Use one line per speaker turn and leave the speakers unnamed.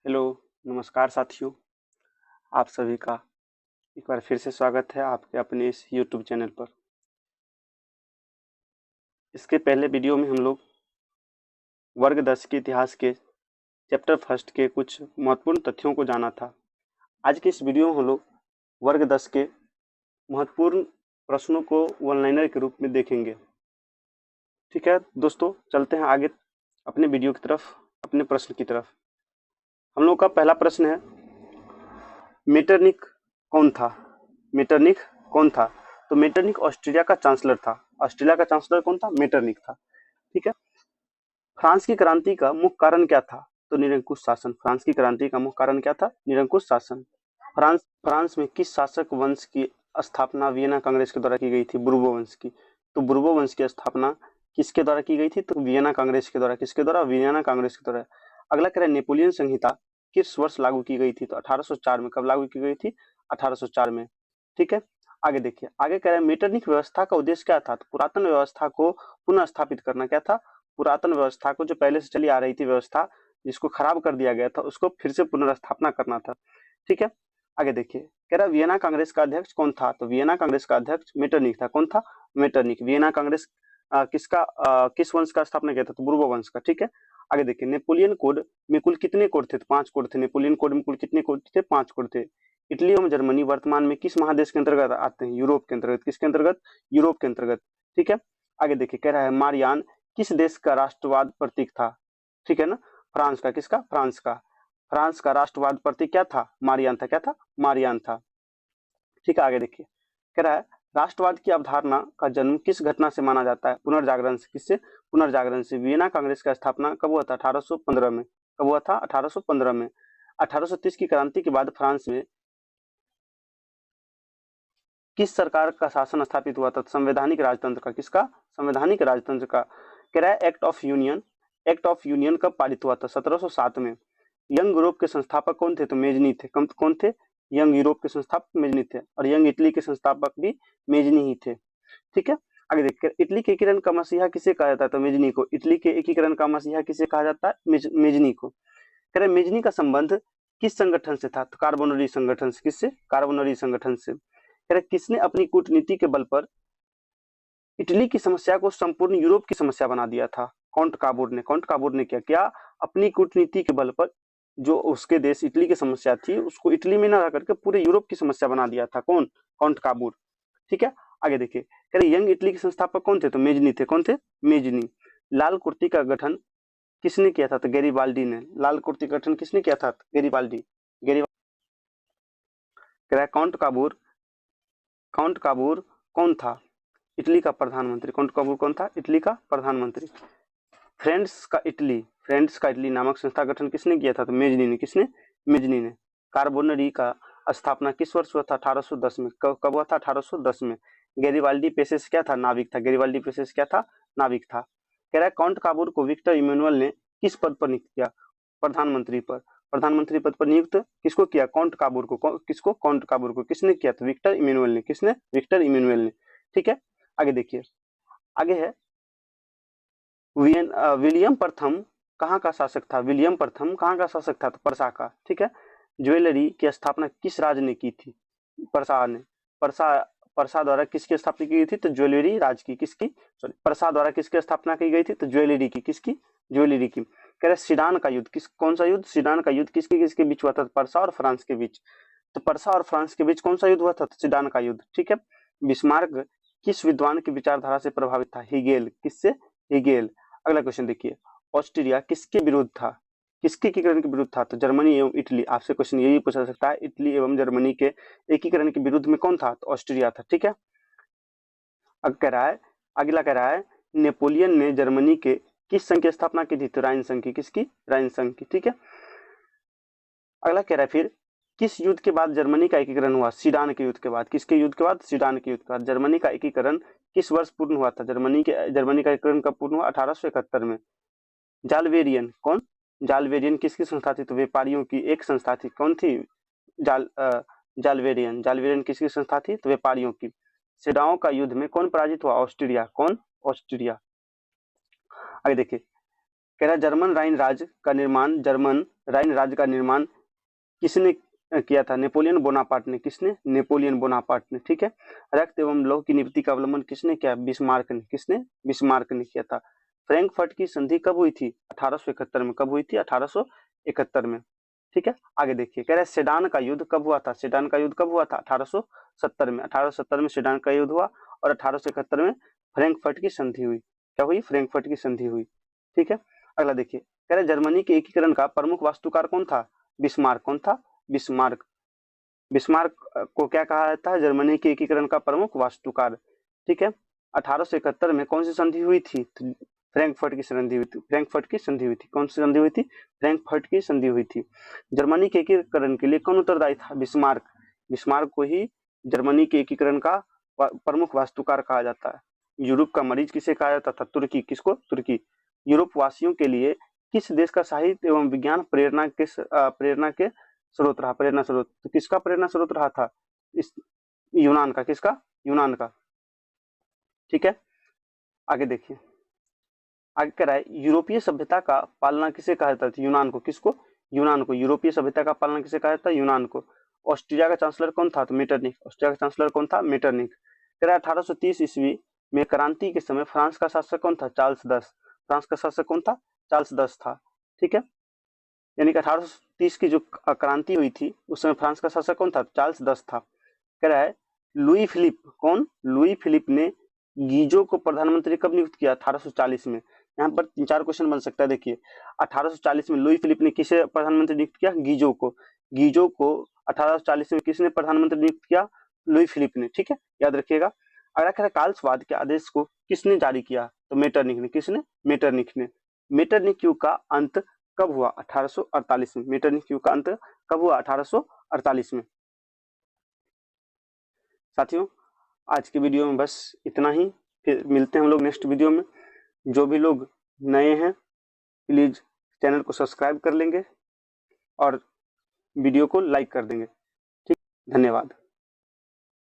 Hello, नमस्कार साथियों। आप सभी का एक बार फिर से स्वागत है आपके अपने इस यूट्यूब चैनल पर। इसके पहले वीडियो में हम लोग वर्ग 10 के इतिहास के चैप्टर फर्स्ट के कुछ महत्वपूर्ण तथ्यों को जाना था। आज के इस वीडियो में हम लोग वर्ग 10 के महत्वपूर्ण प्रश्नों को वन लाइनर के रूप में देखेंगे। ठीक है दोस्तों, चलते हैं आगे अपने वीडियो की तरफ, अपने प्रश्न की तरफ। हम लोग का पहला प्रश्न है, मेटरनिख कौन था? मेटरनिख कौन था? तो मेटरनिख ऑस्ट्रेलिया का चांसलर था। ऑस्ट्रेलिया का चांसलर कौन था? मेटरनिख था। ठीक है। फ्रांस की क्रांति का मुख्य कारण क्या था? तो निरंकुश शासन। फ्रांस की क्रांति का मुख्य कारण क्या था? निरंकुश शासन। फ्रांस में किस शासक वंश की स्थापना वियना कांग्रेस के द्वारा की गई थी? बुर्बो वंश की। तो बुर्बो वंश की स्थापना किसके द्वारा की गई थी? तो वियना कांग्रेस के द्वारा। किसके द्वारा? वियना कांग्रेस के द्वारा। अगला कह रहा है, नेपोलियन संहिता किस वर्ष लागू की गई थी? तो 1804 में। कब लागू की गई थी? 1804 में। ठीक है। आगे देखिए, आगे कह रहे हैं, मेटरनिख व्यवस्था का उद्देश्य क्या था? तो पुरातन व्यवस्था को पुनः स्थापित करना। क्या था? पुरातन व्यवस्था को, जो पहले से चली आ रही थी व्यवस्था, जिसको खराब कर दिया गया था, उसको फिर से पुनर्स्थापना करना था। ठीक है। आगे देखिए, कह रहा वियना कांग्रेस का अध्यक्ष कौन था? तो वियना कांग्रेस का अध्यक्ष मेटरनिख था। कौन था? मेटरनिख। वियना कांग्रेस किस वंश का स्थापना किया था? तो बुर्बो वंश का। ठीक है। आगे देखिए, नेपोलियन कोड में कुल कितने कोड थे? तो 5 कोड थे। नेपोलियन कोड में कुल कितने कोड थे? 5 कोड थे। इटली एवं जर्मनी वर्तमान में किस महादेश के अंतर्गत आते हैं? यूरोप के अंतर्गत। किसके अंतर्गत? यूरोप के अंतर्गत। ठीक है। आगे देखिए, कह रहा है, मारियान किस देश का राष्ट्रवाद प्रतीक था? ठीक है ना। फ्रांस का। किसका? फ्रांस का। फ्रांस का राष्ट्रवाद प्रतीक क्या था? मारियान था। क्या था? मारियान था। ठीक है। आगे देखिए, कह रहा है, राष्ट्रवाद की अवधारणा का जन्म किस घटना से माना जाता है? पुनर्जागरण से। किससे? पुनर्जागरण से। वियना कांग्रेस का स्थापना कब हुआ था? 1815 में। कब हुआ था? 1815 में। 1830 की क्रांति के बाद फ्रांस में किस सरकार का शासन स्थापित हुआ था? संवैधानिक राजतंत्र का। किसका? संवैधानिक राजतंत्र का। कह रहा है, act of union. Act of union कब पारित हुआ था? 1707 में। यंग यूरोप के संस्थापक कौन थे? तो मेजनी थे। कौन थे? यंग यूरोप के संस्थापक मेजनी थे। और यंग इटली के संस्थापक भी मेजनी ही थे। ठीक है। आगे देखिए, इटली के एकीकरण का मसीहा किसे कहा जाता है? तो मेजनी को। इटली के एकीकरण का मसीहा किसे कहा जाता है? मेजनी को। कह रहे, मेजनी का संबंध किस संगठन से था? तो कार्बोनरी संगठन से। किससे? कार्बोनरी संगठन से। कह रहे, किसने अपनी कूटनीति के बल पर इटली की समस्या को संपूर्ण यूरोप की समस्या बना दिया था? काउंट काबूर ने। काउंट काबूर ने क्या किया? अपनी कूटनीति के बल पर जो उसके देश इटली की समस्या थी, उसको इटली में ना रह करके पूरे यूरोप की समस्या बना दिया था। कौन? काउंट काबूर। ठीक है। आगे देखिए, कह रहे, यंग इटली के संस्थापक कौन थे? तो मेजनी थे। कौन थे? मेजनी। लाल कुर्ती का गठन किसने किया था? तो गैरीबाल्डी ने। लाल कुर्ती का गठन किसने किया था? तो गैरीबाल्डी। कह रहा है, काउंट काबूर कौन था? इटली का प्रधानमंत्री। काउंट काबूर कौन था? इटली का प्रधानमंत्री। फ्रेंड्स का इटली नामक संस्था गठन किसने किया था? तो मेजनी ने। किसने? मेजनी ने। कार्बोनरी का स्थापना किस वर्ष हुआ था? 1810 में। कब हुआ था? 1810 में। गैरीबाल्डी पेशे से क्या था? नाविक था। गैरीबाल्डी पेशे से क्या था? नाविक था। कह रहा है, काउंट काबूर को विक्टर इमैनुअल ने किस पद पर नियुक्त किया? प्रधानमंत्री पर। प्रधानमंत्री पद पर नियुक्त किसको किया? काउंट काबूर को। किसको? काउंट काबूर को। किसने किया? तो विक्टर इमैनुअल ने। किसने? विक्टर इमैनुअल ने। ठीक है। आगे देखिए, आगे है, विलियम प्रथम कहाँ का शासक था? विलियम प्रथम कहाँ का शासक था? तो पर्सा का। ठीक है। ज्वेलरी की स्थापना किस राज ने की थी? पर्सा ने। पर्सा पर्सा द्वारा किसकी स्थापना की गई थी? तो ज्वेलरी राज की। किसकी? सॉरी, पर्सा द्वारा किसकी स्थापना की गई थी? तो ज्वेलरी की। किसकी? ज्वेलरी की। कह रहे, सीडान का युद्ध कौन सा युद्ध? सीडान का युद्ध किसके किसके बीच हुआ था? पर्सा और फ्रांस के बीच। तो पर्सा और फ्रांस के बीच कौन सा युद्ध हुआ था? तो सीडान का युद्ध। ठीक है। बिस्मार्क किस विद्वान की विचारधारा से प्रभावित था? हिगेल। किससे? हिगेल। अगला क्वेश्चन देखिए, ऑस्ट्रिया किसके विरुद्ध था? किसके एकीकरण के विरुद्ध था? तो जर्मनी एवं इटली। आपसे क्वेश्चन यही पूछा जा सकता है, इटली एवं जर्मनी के एकीकरण के विरुद्ध में कौन था? तो ऑस्ट्रिया था। ठीक है। अब कह रहा है, अगला कह रहा है, नेपोलियन ने जर्मनी के किस संघ की स्थापना की थी? तो राइन संघ की। किसकी? राइन संघ की। ठीक है। अगला कह रहा है, फिर किस युद्ध के बाद जर्मनी का एकीकरण हुआ? सीडान के युद्ध के बाद। किसके युद्ध के बाद? सीडान के युद्ध के बाद। जर्मनी का एकीकरण किस वर्ष पूर्ण हुआ था? जर्मनी का एकीकरण कब पूर्ण हुआ? 1871 में। जालवेरियन कौन? जालवेरियन किसकी संस्था थी? तो व्यापारियों की एक संस्था थी। कौन थी? जाल जालवेरियन। जालवेरियन किसकी संस्था थी? तो व्यापारियों की। सेडाओं का युद्ध में कौन पराजित हुआ? ऑस्ट्रिया। कौन? ऑस्ट्रिया। आगे देखिए, कह रहा है जर्मन राइन राज्य का निर्माण किसने किया था? नेपोलियन बोनापार्ट ने। किसने? नेपोलियन बोनापार्ट ने। ठीक है। रक्त एवं लौह की नीति का अवलंबन किसने किया? बिस्मार्क ने। किसने? बिस्मार्क ने किया था। फ्रैंकफर्ट की संधि कब हुई थी? 1871 में। कब हुई थी? 1871 में। ठीक है। आगे देखिए, कह रहा है सेडान का युद्ध कब हुआ था? सेडान का युद्ध कब हुआ था? 1870 में। 1870 में सेडान का युद्ध हुआ और 1871 में फ्रैंकफर्ट की संधि हुई। क्या हुई? फ्रैंकफर्ट की संधि हुई। ठीक है। अगला देखिए, कह रहे जर्मनी के एकीकरण का प्रमुख वास्तुकार कौन था? बिस्मार्क। कौन था? बिस्मार्क। बिस्मार्क को क्या कहा जाता है? जर्मनी के एकीकरण का प्रमुख वास्तुकार। ठीक है। 1871 में कौन सी संधि हुई थी? फ्रैंकफर्ट की संधि हुई थी। फ्रैंकफर्ट की संधि हुई थी। कौन सी संधि हुई थी? फ्रैंकफर्ट की संधि हुई थी। जर्मनी के एकीकरण के लिए कौन उत्तरदायी था? बिस्मार्क। बिस्मार्क को ही जर्मनी के एकीकरण का प्रमुख वास्तुकार कहा जाता है। यूरोप का मरीज किसे कहा जाता था? तुर्की। किसको? तुर्की। यूरोप वासियों के लिए किस देश का साहित्य एवं विज्ञान प्रेरणा के स्रोत रहा? प्रेरणा स्रोत। तो किसका प्रेरणा स्रोत रहा था? इस यूनान का। किसका? यूनान का। ठीक है। आगे देखिए, आगे कह रहा है यूरोपीय सभ्यता का पालना किसे कहा जाता था? यूनान को। किसको? यूनान को। यूरोपीय सभ्यता का पालना किसे कहा जाता है? यूनान को। ऑस्ट्रिया का चांसलर कौन था? तो मेटरनिक। ऑस्ट्रिया का चांसलर कौन था? मेटरनिक। कह रहा है 1830 ईस्वी में क्रांति के समय फ्रांस का शासक कौन था? चार्ल्स 10। फ्रांस का शासक कौन था? चार्ल्स 10 था। ठीक है। यानी कि 1830 की जो क्रांति हुई थी उस समय फ्रांस का शासक कौन था? चार्ल्स 10 था। कह रहा है लुई फिलिप। कौन? लुई फिलिप ने गीजो को प्रधानमंत्री कब नियुक्त किया? 1840 में। यहाँ पर 3-4 क्वेश्चन बन सकता है। देखिए, 1840 में लुई फिलिप ने किसे प्रधानमंत्री नियुक्त किया? गीजो को। गीजो को 1840 में किसने प्रधानमंत्री नियुक्त किया? लुई फिलिप ने। ठीक है, याद रखिएगा। अगला कह रहा है काल्सवाद के आदेश को किसने जारी किया? तो मेटरनिक ने। किसने? मेटरनिक ने। मेटरनिक युग का अंत कब हुआ? 1848 में। मेटरनिक युग का अंत कब हुआ? 1848 में। साथियों, आज की वीडियो में बस इतना ही। फिर मिलते हैं हम लोग नेक्स्ट वीडियो में। जो भी लोग नए हैं प्लीज चैनल को सब्सक्राइब कर लेंगे और वीडियो को लाइक कर देंगे। ठीक, धन्यवाद।